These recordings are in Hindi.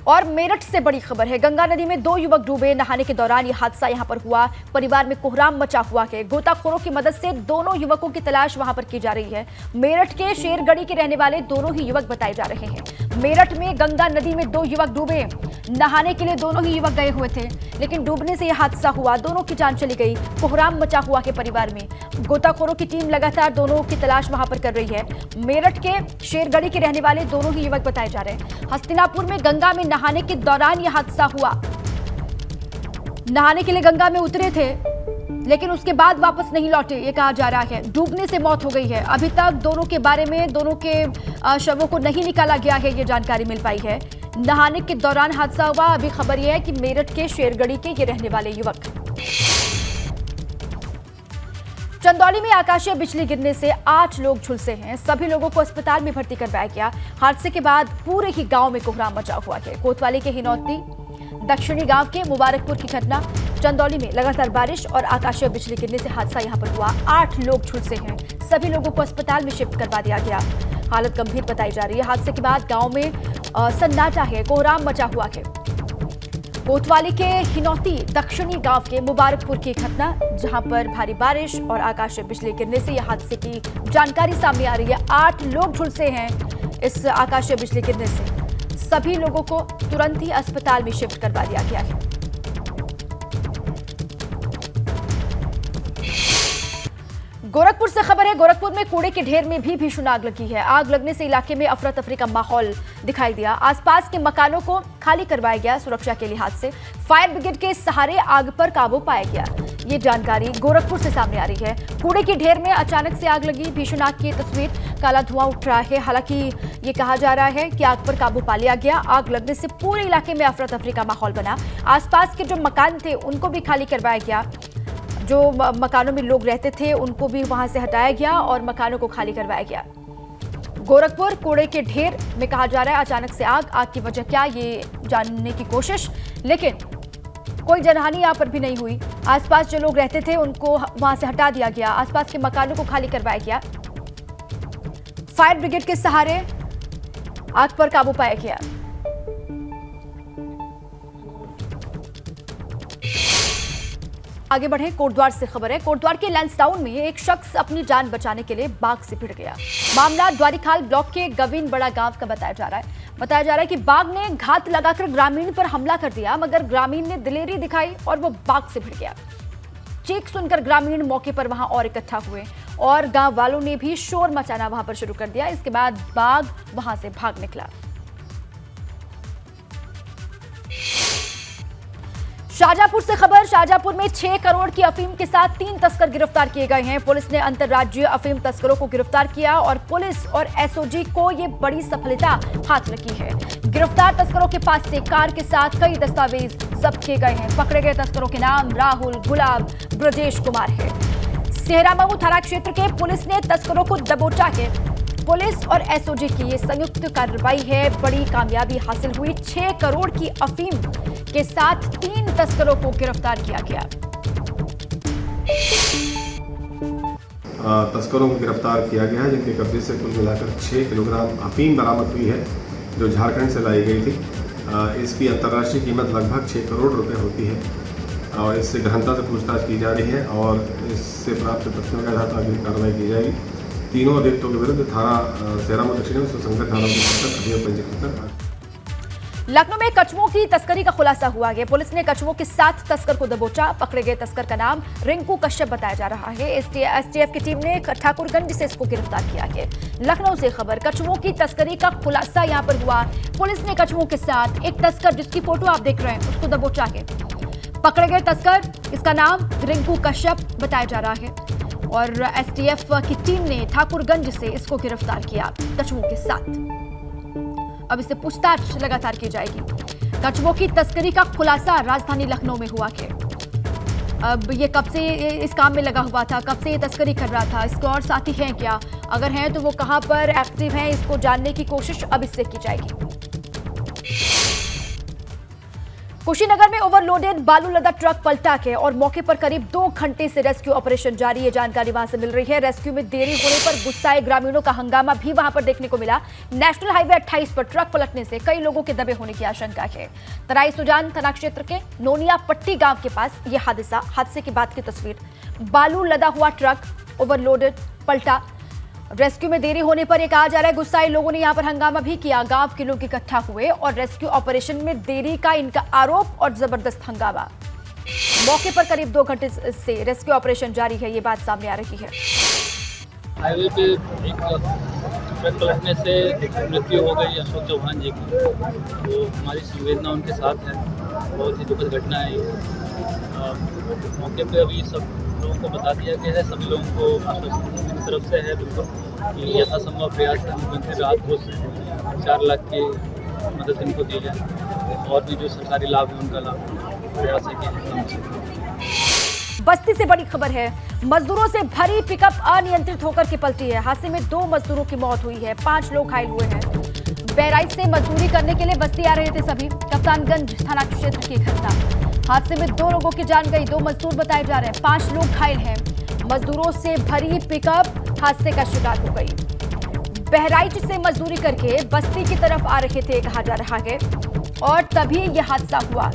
और मेरठ से बड़ी खबर है। गंगा नदी में 2 युवक डूबे। नहाने के दौरान यह हादसा यहां पर हुआ। परिवार में कोहराम मचा हुआ है। गोताखोरों की मदद से दोनों युवकों की तलाश वहां पर की जा रही है। मेरठ के शेरगढ़ी के रहने वाले दोनों ही युवक बताए जा रहे हैं। मेरठ में गंगा नदी में 2 युवक डूबे। नहाने के लिए दोनों ही युवक गए हुए थे, लेकिन डूबने से यह हादसा हुआ। दोनों की जान चली गई। कोहराम मचा हुआ है परिवार में। गोताखोरों की टीम लगातार दोनों की तलाश वहां पर कर रही है। मेरठ के शेरगढ़ी के रहने वाले दोनों ही युवक बताए जा रहे हैं। हस्तिनापुर में गंगा में नहाने के दौरान यह हादसा हुआ। नहाने के लिए गंगा में उतरे थे, लेकिन उसके बाद वापस नहीं लौटे, ये कहा जा रहा है। डूबने से मौत हो गई है। अभी तक दोनों के बारे में, दोनों के शवों को नहीं निकाला गया है, ये जानकारी मिल पाई है। नहाने के दौरान हादसा हुआ। अभी खबर यह है कि मेरठ के शेरगढ़ी के ये रहने वाले युवक। चंदौली में आकाशीय बिजली गिरने से 8 लोग झुलसे हैं। सभी लोगों को अस्पताल में भर्ती करवाया गया। हादसे के बाद पूरे ही गांव में कोहराम मचा हुआ है। कोतवाली के हिनौती दक्षिणी गांव के मुबारकपुर की घटना। चंदौली में लगातार बारिश और आकाशीय बिजली गिरने से हादसा यहां पर हुआ। 8 लोग झुलसे हैं। सभी लोगों को अस्पताल में शिफ्ट करवा दिया गया। हालत गंभीर बताई जा रही है। हादसे के बाद गांव में सन्नाटा है, कोहराम मचा हुआ है। कोतवाली के हिनौती दक्षिणी गांव के मुबारकपुर की घटना, जहां पर भारी बारिश और आकाशीय बिजली गिरने से यह हादसे की जानकारी सामने आ रही है। 8 लोग झुलसे हैं इस आकाशीय बिजली गिरने से। सभी लोगों को तुरंत ही अस्पताल में शिफ्ट करवा दिया गया है। गोरखपुर से खबर है। गोरखपुर में कूड़े के ढेर में भी भीषण आग लगी है। आग लगने से इलाके में अफरा तफरी का माहौल दिखाई दिया। आसपास के मकानों को खाली करवाया गया सुरक्षा के लिहाज से। फायर ब्रिगेड के सहारे आग पर काबू पाया गया। ये जानकारी गोरखपुर से सामने आ रही है। कूड़े के ढेर में अचानक से आग लगी। भीषण आग की तस्वीर, काला धुआं उठ रहा है। हालांकि ये कहा जा रहा है कि आग पर काबू पा लिया गया। आग लगने से पूरे इलाके में अफरा तफरी का माहौल बना। आसपास के जो मकान थे उनको भी खाली करवाया गया। जो मकानों में लोग रहते थे उनको भी वहां से हटाया गया और मकानों को खाली करवाया गया। गोरखपुर कूड़े के ढेर में कहा जा रहा है अचानक से आग की वजह क्या, ये जानने की कोशिश, लेकिन कोई जनहानि यहां पर भी नहीं हुई। आसपास जो लोग रहते थे उनको वहां से हटा दिया गया। आसपास के मकानों को खाली करवाया गया। फायर ब्रिगेड के सहारे आग पर काबू पाया गया। आगे बढ़े, कोटद्वार से खबर है। कोटद्वार के लैंसडाउन में एक शख्स अपनी जान बचाने के लिए बाघ से भिड़ गया। मामला द्वारीखाल ब्लॉक के गवीन बड़ा गांव का बताया जा रहा है कि बाघ ने घात लगाकर ग्रामीण पर हमला कर दिया, मगर ग्रामीण ने दिलेरी दिखाई और वो बाघ से भिड़ गया। चीख सुनकर ग्रामीण मौके पर वहां और इकट्ठा हुए और गांव वालों ने भी शोर मचाना वहां पर शुरू कर दिया। इसके बाद बाघ वहां से भाग निकला। शाहजहांपुर से खबर। शाहजहांपुर में 6 करोड़ की अफीम के साथ 3 तस्कर गिरफ्तार किए गए हैं। पुलिस ने अंतर्राज्यीय अफीम तस्करों को गिरफ्तार किया और पुलिस और एसओजी को ये बड़ी सफलता हाथ लगी है। गिरफ्तार तस्करों के पास से कार के साथ कई दस्तावेज जब्त किए गए हैं। पकड़े गए तस्करों के नाम राहुल, गुलाब, ब्रजेश कुमार है। सेहरामऊ थाना क्षेत्र के पुलिस ने तस्करों को दबोचा है। पुलिस और एसओजी की ये संयुक्त कार्रवाई है, बड़ी कामयाबी हासिल हुई। 6 करोड़ की अफीम के साथ 3 तस्करों को गिरफ्तार किया गया। तस्करों को गिरफ्तार किया गया है, जिनके कब्जे से कुल मिलाकर 6 किलोग्राम अफीम बरामद हुई है, जो झारखंड से लाई गई थी। इसकी अंतर्राष्ट्रीय कीमत लगभग 6 करोड़ रुपए होती है और इससे गहनता से पूछताछ की जा रही है और इससे प्राप्त तथ्यों के आधार पर अगली कार्रवाई की जाएगी। तीनों अभियुक्तों के विरुद्ध थाना सेहरामऊ दक्षिण में सुसंगत थाना अभियोग पंजीकृत कर। लखनऊ में कछुओं की तस्करी का खुलासा हुआ है। पुलिस ने कछुओं के 7 तस्कर को दबोचा। पकड़े गए तस्कर का नाम रिंकू कश्यप बताया जा रहा है। एसटीएफ की टीम ने ठाकुरगंज से इसको गिरफ्तार किया है। लखनऊ से खबर, कछुओं की तस्करी का खुलासा यहां पर हुआ। पुलिस ने कछुओं के साथ एक तस्कर, जिसकी फोटो आप देख रहे हैं, उसको दबोचा है। पकड़े गए तस्कर, इसका नाम रिंकू कश्यप बताया जा रहा है और एसटीएफ की टीम ने ठाकुरगंज से इसको गिरफ्तार किया कछुओं के साथ। अब इससे पूछताछ लगातार की जाएगी। कछुओं की तस्करी का खुलासा राजधानी लखनऊ में हुआ है। अब ये कब से इस काम में लगा हुआ था, कब से ये तस्करी कर रहा था, इसके और साथी हैं क्या, अगर हैं तो वो कहां पर एक्टिव हैं, इसको जानने की कोशिश अब इससे की जाएगी। कुशीनगर में ओवरलोडेड बालू लदा ट्रक पलटा के और मौके पर करीब 2 घंटे से रेस्क्यू ऑपरेशन जारी है। जानकारी वहां से मिल रही है। रेस्क्यू में देरी होने पर गुस्साए ग्रामीणों का हंगामा भी वहां पर देखने को मिला। नेशनल हाईवे 28 पर ट्रक पलटने से कई लोगों के दबे होने की आशंका है। तराई सुजान थाना क्षेत्र के नोनिया पट्टी गांव के पास यह हादसे के बाद की तस्वीर। बालू लदा हुआ ट्रक ओवरलोडेड पलटा। रेस्क्यू में देरी होने पर यह कहा जा रहा है गुस्साए लोगों ने यहां पर हंगामा भी किया। गांव के लोग इकट्ठा हुए और रेस्क्यू ऑपरेशन में देरी का इनका आरोप और जबरदस्त हंगामा। मौके पर करीब 2 घंटे से रेस्क्यू ऑपरेशन जारी है, ये बात सामने आ रही है। हाईवे पे एक ट्रक पलटने से मृत्यु हो गई अशोक चौहान जी की, तो हमारी संवेदना उनके साथ है। बहुत ही दुखद घटना है ये। मौके पे अभी सब लोगों को बता दिया गया है, सभी लोगों को आश्वासन की तरफ से है बिल्कुल कि यथासंभव प्रयास करने को उनके राहत कोष 4 लाख की मदद इनको दी जाए और भी जो सरकारी लाभ है उनका लाभ प्रयास है कि। बस्ती से बड़ी खबर है। मजदूरों से भरी पिकअप अनियंत्रित होकर के पलटी है। हादसे में 2 मजदूरों की मौत हुई है, 5 लोग घायल हुए हैं। बहराइच से मजदूरी करने के लिए बस्ती आ रहे थे सभी। कप्तानगंज थाना क्षेत्र की घटना। हादसे में 2 लोगों की जान गई, 2 मजदूर बताए जा रहे हैं, 5 लोग घायल हैं। मजदूरों से भरी पिकअप हादसे का शिकार हो गई। बहराइच से मजदूरी करके बस्ती की तरफ आ रहे थे कहा जा रहा है और तभी यह हादसा हुआ।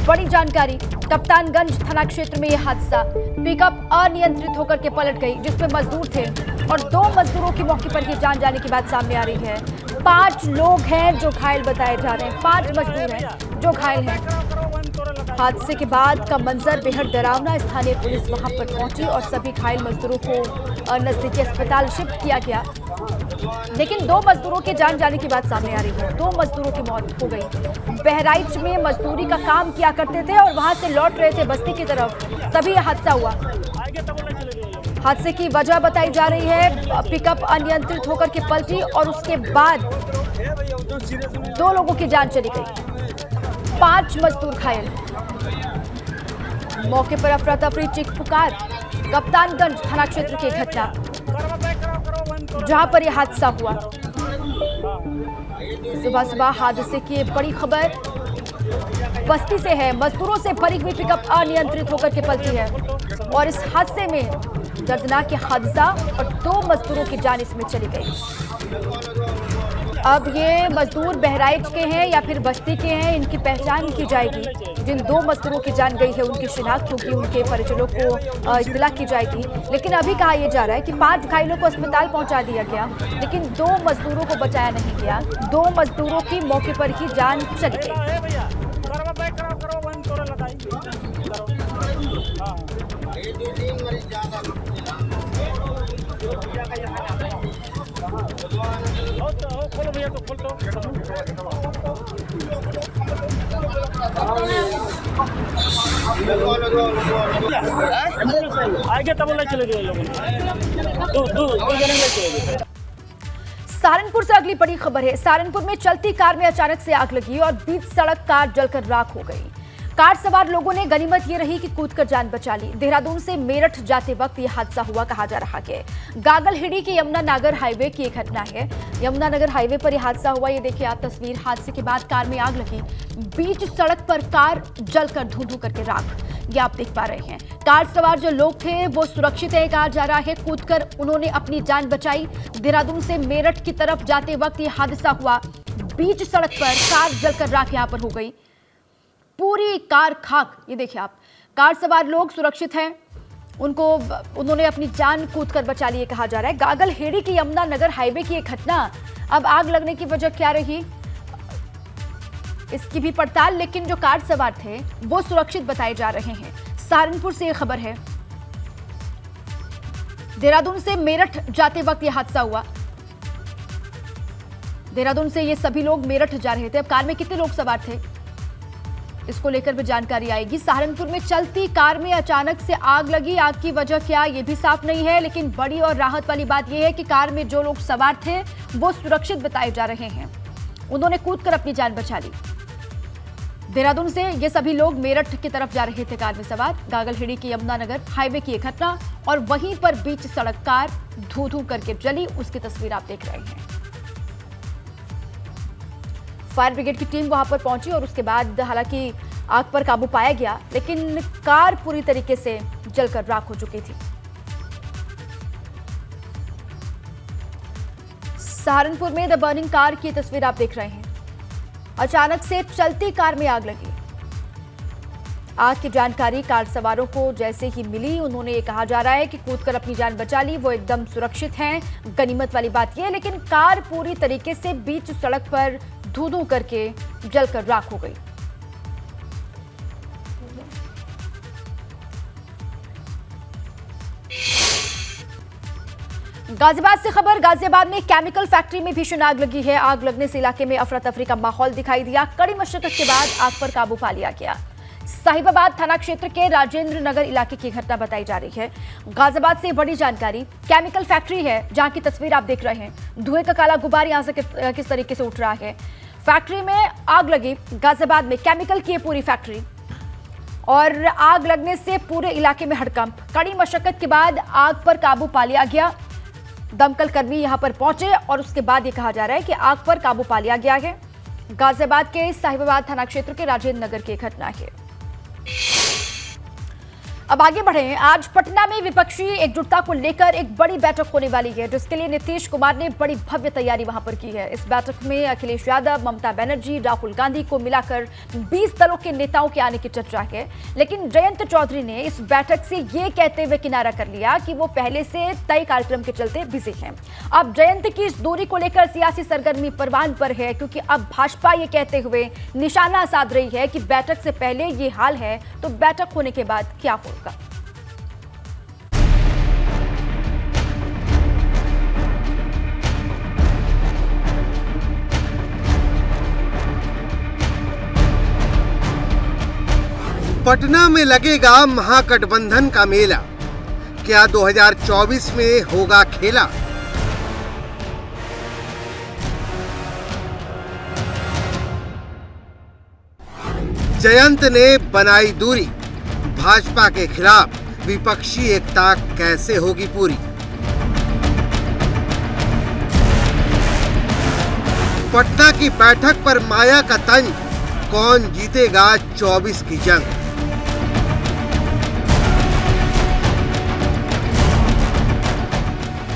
बड़ी जानकारी, कप्तानगंज थाना क्षेत्र में यह हादसा। पिकअप अनियंत्रित होकर के पलट गई जिसमें मजदूर थे और 2 मजदूरों की मौके पर ही जान जाने की बात सामने आ रही है। 5 लोग हैं जो घायल बताए जा रहे हैं, 5 मजदूर हैं जो घायल हैं। हादसे के बाद का मंजर बेहद डरावना। स्थानीय पुलिस वहां पर पहुंची और सभी घायल मजदूरों को नजदीकी अस्पताल शिफ्ट किया गया, लेकिन 2 मजदूरों के जान जाने की बात सामने आ रही है। 2 मजदूरों की मौत हो गई। बहराइच में मजदूरी का काम किया करते थे और वहां से लौट रहे थे बस्ती की तरफ, तभी यह हादसा हुआ। हादसे की वजह बताई जा रही है पिकअप अनियंत्रित होकर के पलटी और उसके बाद 2 लोगों की जान चली गई, 5 मजदूर घायल। मौके पर अफरा तफरी चीख पुकार। कप्तानगंज थाना क्षेत्र की घटना जहां पर यह हादसा हुआ। सुबह सुबह हादसे की बड़ी खबर बस्ती से है। मजदूरों से भरी हुई पिकअप अनियंत्रित होकर के पलटी है और इस हादसे में दर्दनाक हादसा और 2 मजदूरों की जान इसमें चली गई। अब ये मजदूर बहराइच के हैं या फिर बस्ती के हैं, इनकी पहचान की जाएगी। जिन 2 मजदूरों की जान गई है उनकी शिनाख्त होगी, उनके परिजनों को इत्तला की जाएगी। लेकिन अभी कहा यह जा रहा है कि 5 घायलों को अस्पताल पहुंचा दिया गया, लेकिन 2 मजदूरों को बचाया नहीं गया। 2 मजदूरों की मौके पर ही जान चली गई। आगे तब चले गए लोग, 2 जने चले गए। सहारनपुर से अगली बड़ी खबर है। सहारनपुर में चलती कार में अचानक से आग लगी और बीच सड़क कार जलकर राख हो गई। कार सवार लोगों ने गनीमत ये रही कि कूदकर जान बचा ली। देहरादून से मेरठ जाते वक्त यह हादसा हुआ कहा जा रहा है। गागलहिड़ी के यमुनानगर हाईवे की एक घटना है। यमुनानगर हाईवे पर यह हादसा हुआ। ये देखिए आप तस्वीर। हादसे के बाद कार में आग लगी, बीच सड़क पर कार जलकर धू-धू करके राख, ये आप देख पा रहे हैं। कार सवार जो लोग थे वो सुरक्षित है कहा जा रहा है। कूदकर उन्होंने अपनी जान बचाई। देहरादून से मेरठ की तरफ जाते वक्त यह हादसा हुआ। बीच सड़क पर कार जलकर राख यहां पर हो गई, पूरी कार खाक। ये देखिए आप, कार सवार लोग सुरक्षित हैं, उन्होंने अपनी जान कूदकर बचा ली कहा जा रहा है। गागलहेड़ी की यमुनानगर हाईवे की एक घटना। अब आग लगने की वजह क्या रही इसकी भी पड़ताल, लेकिन जो कार सवार थे वो सुरक्षित बताए जा रहे हैं। सहारनपुर से यह खबर है। देहरादून से मेरठ जाते वक्त यह हादसा हुआ। देहरादून से ये सभी लोग मेरठ जा रहे थे। अब कार में कितने लोग सवार थे इसको लेकर भी जानकारी आएगी। सहारनपुर में चलती कार में अचानक से आग लगी। आग की वजह क्या ये भी साफ नहीं है, लेकिन बड़ी और राहत वाली बात यह है कि कार में जो लोग सवार थे वो सुरक्षित बताए जा रहे हैं। उन्होंने कूदकर अपनी जान बचा ली। देहरादून से ये सभी लोग मेरठ की तरफ जा रहे थे कार में सवार। गागलहेड़ी की यमुनानगर हाईवे की एक घटना और वहीं पर बीच सड़क कार धू-धू करके जली, उसकी तस्वीर आप देख रहे हैं। फायर ब्रिगेड की टीम वहां पर पहुंची और उसके बाद हालांकि आग पर काबू पाया गया, लेकिन कार पूरी तरीके से जलकर राख हो चुकी थी। सहारनपुर में द बर्निंग कार की तस्वीर आप देख रहे हैं। अचानक से चलती कार में आग लगी। आग की जानकारी कार सवारों को जैसे ही मिली, उन्होंने ये कहा जा रहा है कि कूदकर अपनी जान बचा ली, वो एकदम सुरक्षित हैं। गनीमत वाली बात यह है, लेकिन कार पूरी तरीके से बीच सड़क पर धू-धू करके जलकर राख हो गई। गाजियाबाद से खबर। गाजियाबाद में केमिकल फैक्ट्री में भीषण आग लगी है। आग लगने से इलाके में अफरा तफरी का माहौल दिखाई दिया। कड़ी मशक्कत के बाद आग पर काबू पा लिया गया। साहिबाबाद थाना क्षेत्र के राजेंद्र नगर इलाके की घटना बताई जा रही है। गाजियाबाद से बड़ी जानकारी। केमिकल फैक्ट्री है जहां की तस्वीर आप देख रहे हैं। धुएं का काला गुबार यहां से किस तरीके से उठ रहा है। फैक्ट्री में आग लगी। गाजियाबाद में केमिकल की पूरी फैक्ट्री, और आग लगने से पूरे इलाके में हड़कंप। कड़ी मशक्कत के बाद आग पर काबू पा लिया गया। दमकल कर्मी यहां पर पहुंचे और उसके बाद यह कहा जा रहा है कि आग पर काबू पा लिया गया है। गाजियाबाद के साहिबाबाद थाना क्षेत्र के राजेंद्र नगर की घटना है। अब आगे बढ़े। आज पटना में विपक्षी एकजुटता को लेकर एक बड़ी बैठक होने वाली है, जिसके लिए नीतीश कुमार ने बड़ी भव्य तैयारी वहां पर की है। इस बैठक में अखिलेश यादव, ममता बनर्जी, राहुल गांधी को मिलाकर 20 दलों के नेताओं के आने की चर्चा है। लेकिन जयंत चौधरी ने इस बैठक से ये कहते हुए किनारा कर लिया कि वो पहले से तय कार्यक्रम के चलते बिजी हैं। अब जयंत की इस दूरी को लेकर सियासी सरगर्मी परवान पर है, क्योंकि अब भाजपा ये कहते हुए निशाना साध रही है कि बैठक से पहले ये हाल है तो बैठक होने के बाद क्या होगा। पटना में लगेगा महागठबंधन का मेला। क्या 2024 में होगा खेला? जयंत ने बनाई दूरी। भाजपा के खिलाफ विपक्षी एकता कैसे होगी पूरी? पटना की बैठक पर माया का तंज, कौन जीतेगा 24 की जंग?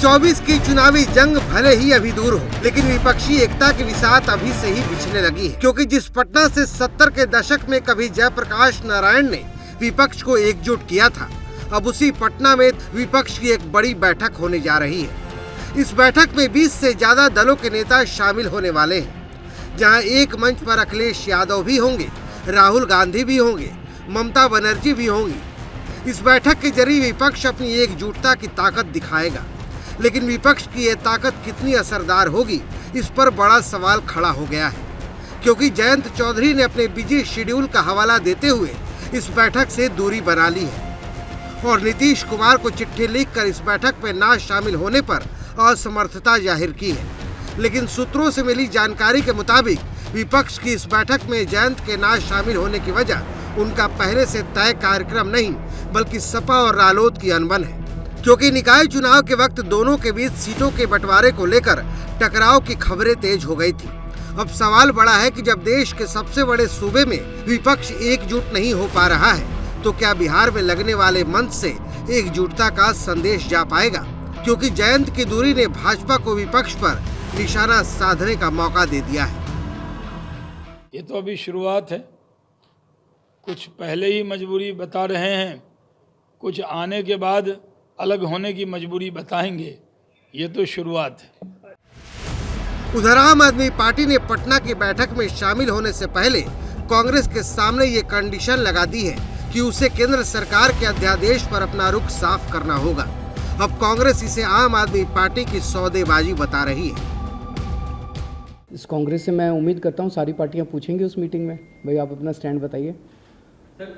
24 की चुनावी जंग भले ही अभी दूर हो, लेकिन विपक्षी एकता की विसात अभी से ही बिछने लगी है। क्योंकि जिस पटना से 70 के दशक में कभी जयप्रकाश नारायण ने विपक्ष को एकजुट किया था, अब उसी पटना में विपक्ष की एक बड़ी बैठक होने जा रही है। इस बैठक में 20 से ज्यादा दलों के नेता शामिल होने वाले हैं, जहां एक मंच पर अखिलेश यादव भी होंगे, राहुल गांधी भी होंगे, ममता बनर्जी भी होंगी। इस बैठक के जरिए विपक्ष अपनी एकजुटता की ताकत दिखाएगा, लेकिन विपक्ष की ये ताकत कितनी असरदार होगी, इस पर बड़ा सवाल खड़ा हो गया है। क्योंकि जयंत चौधरी ने अपने बिजी शेड्यूल का हवाला देते हुए इस बैठक से दूरी बना ली है और नीतीश कुमार को चिट्ठी लिखकर इस बैठक में ना शामिल होने पर असमर्थता जाहिर की है। लेकिन सूत्रों से मिली जानकारी के मुताबिक विपक्ष की इस बैठक में जयंत के ना शामिल होने की वजह उनका पहले से तय कार्यक्रम नहीं, बल्कि सपा और रालोद की अनबन है। क्योंकि निकाय चुनाव के वक्त दोनों के बीच सीटों के बंटवारे को लेकर टकराव की खबरें तेज हो गई थी। अब सवाल बड़ा है कि जब देश के सबसे बड़े सूबे में विपक्ष एकजुट नहीं हो पा रहा है, तो क्या बिहार में लगने वाले मंच से एकजुटता का संदेश जा पाएगा? क्योंकि जयंत की दूरी ने भाजपा को विपक्ष पर निशाना साधने का मौका दे दिया है। ये तो अभी शुरुआत है। कुछ पहले ही मजबूरी बता रहे हैं, कुछ आने के बाद अलग होने की मजबूरी बताएंगे। ये तो शुरुआत है। उधर आम आदमी पार्टी ने पटना की बैठक में शामिल होने से पहले कांग्रेस के सामने ये कंडीशन लगा दी है कि उसे केंद्र सरकार के अध्यादेश पर अपना रुख साफ करना होगा। अब कांग्रेस इसे आम आदमी पार्टी की सौदेबाजी बता रही है। इस कांग्रेस से मैं उम्मीद करता हूँ सारी पार्टियाँ पूछेंगी उस मीटिंग में, भाई आप अपना स्टैंड बताइए।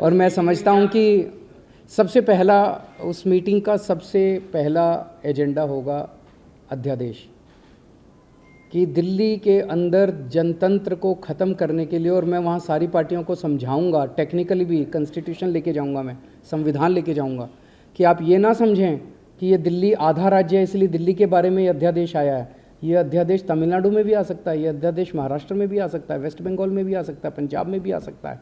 और मैं समझता हूँ कि सबसे पहला उस मीटिंग का सबसे पहला एजेंडा होगा अध्यादेश, कि दिल्ली के अंदर जनतंत्र को ख़त्म करने के लिए, और मैं वहाँ सारी पार्टियों को समझाऊंगा, टेक्निकली भी कॉन्स्टिट्यूशन लेके जाऊंगा, मैं संविधान लेके जाऊंगा, कि आप ये ना समझें कि ये दिल्ली आधा राज्य है इसलिए दिल्ली के बारे में ये अध्यादेश आया है। ये अध्यादेश तमिलनाडु में भी आ सकता है, ये अध्यादेश महाराष्ट्र में भी आ सकता है, वेस्ट बंगाल में भी आ सकता है, पंजाब में भी आ सकता है।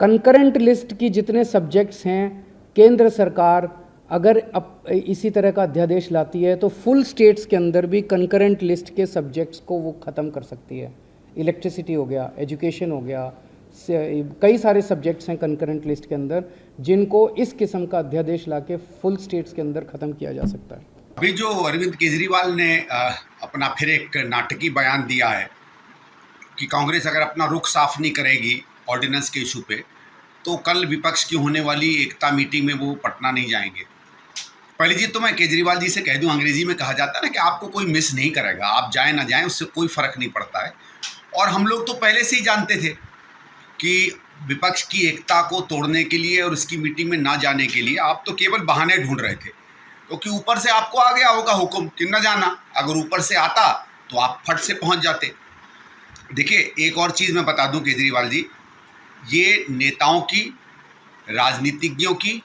कंकरेंट लिस्ट की जितने सब्जेक्ट्स हैं, केंद्र सरकार अगर इसी तरह का अध्यादेश लाती है तो फुल स्टेट्स के अंदर भी कंकरेंट लिस्ट के सब्जेक्ट्स को वो ख़त्म कर सकती है। इलेक्ट्रिसिटी हो गया, एजुकेशन हो गया, कई सारे सब्जेक्ट्स हैं कंकरेंट लिस्ट के अंदर जिनको इस किस्म का अध्यादेश लाके फुल स्टेट्स के अंदर ख़त्म किया जा सकता है। अभी जो अरविंद केजरीवाल ने अपना फिर एक नाटकीय बयान दिया है कि कांग्रेस अगर अपना रुख साफ नहीं करेगी ऑर्डिनेंस के इशू पे तो कल विपक्ष की होने वाली एकता मीटिंग में वो पटना नहीं जाएंगे। पहली चीज़ तो मैं केजरीवाल जी से कह दूं, अंग्रेजी में कहा जाता है ना कि आपको कोई मिस नहीं करेगा, आप जाएं ना जाएं उससे कोई फ़र्क नहीं पड़ता है। और हम लोग तो पहले से ही जानते थे कि विपक्ष की एकता को तोड़ने के लिए और उसकी मीटिंग में ना जाने के लिए आप तो केवल बहाने ढूंढ रहे थे, क्योंकि ऊपर से आपको आ गया होगा हुक्म कि न जाना। अगर ऊपर से आता तो आप फट से पहुंच जाते। देखिए, एक और चीज़ मैं बता दूं केजरीवाल जी, ये नेताओं की, राजनीतिज्ञों की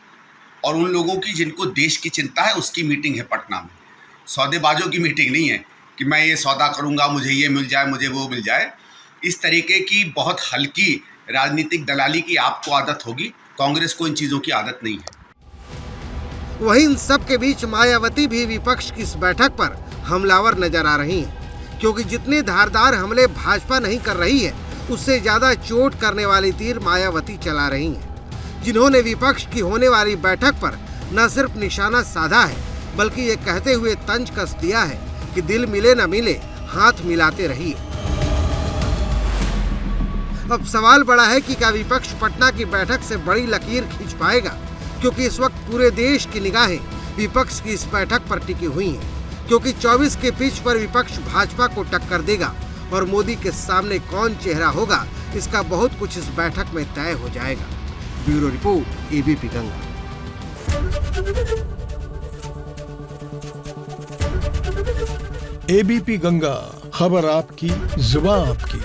और उन लोगों की जिनको देश की चिंता है उसकी मीटिंग है पटना में। सौदेबाजों की मीटिंग नहीं है कि मैं ये सौदा करूंगा, मुझे ये मिल जाए, मुझे वो मिल जाए। इस तरीके की बहुत हल्की राजनीतिक दलाली की आपको आदत होगी, कांग्रेस को इन चीज़ों की आदत नहीं है। वहीं इन सब के बीच मायावती भी विपक्ष की इस बैठक पर हमलावर नजर आ रही हैं, क्योंकि जितने धारदार हमले भाजपा नहीं कर रही है उससे ज्यादा चोट करने वाली तीर मायावती चला रही हैं, जिन्होंने विपक्ष की होने वाली बैठक पर न सिर्फ निशाना साधा है बल्कि ये कहते हुए तंज कस दिया है कि दिल मिले न मिले हाथ मिलाते रहिए। अब सवाल बड़ा है कि क्या विपक्ष पटना की बैठक से बड़ी लकीर खींच पाएगा, क्योंकि इस वक्त पूरे देश की निगाहें विपक्ष की इस बैठक पर टिकी हुई हैं, क्योंकि 24 के पिच पर विपक्ष भाजपा को टक्कर देगा और मोदी के सामने कौन चेहरा होगा इसका बहुत कुछ इस बैठक में तय हो जाएगा। Bureau report, ABP Ganga. ABP Ganga, खबर आपकी, जुबान आपकी।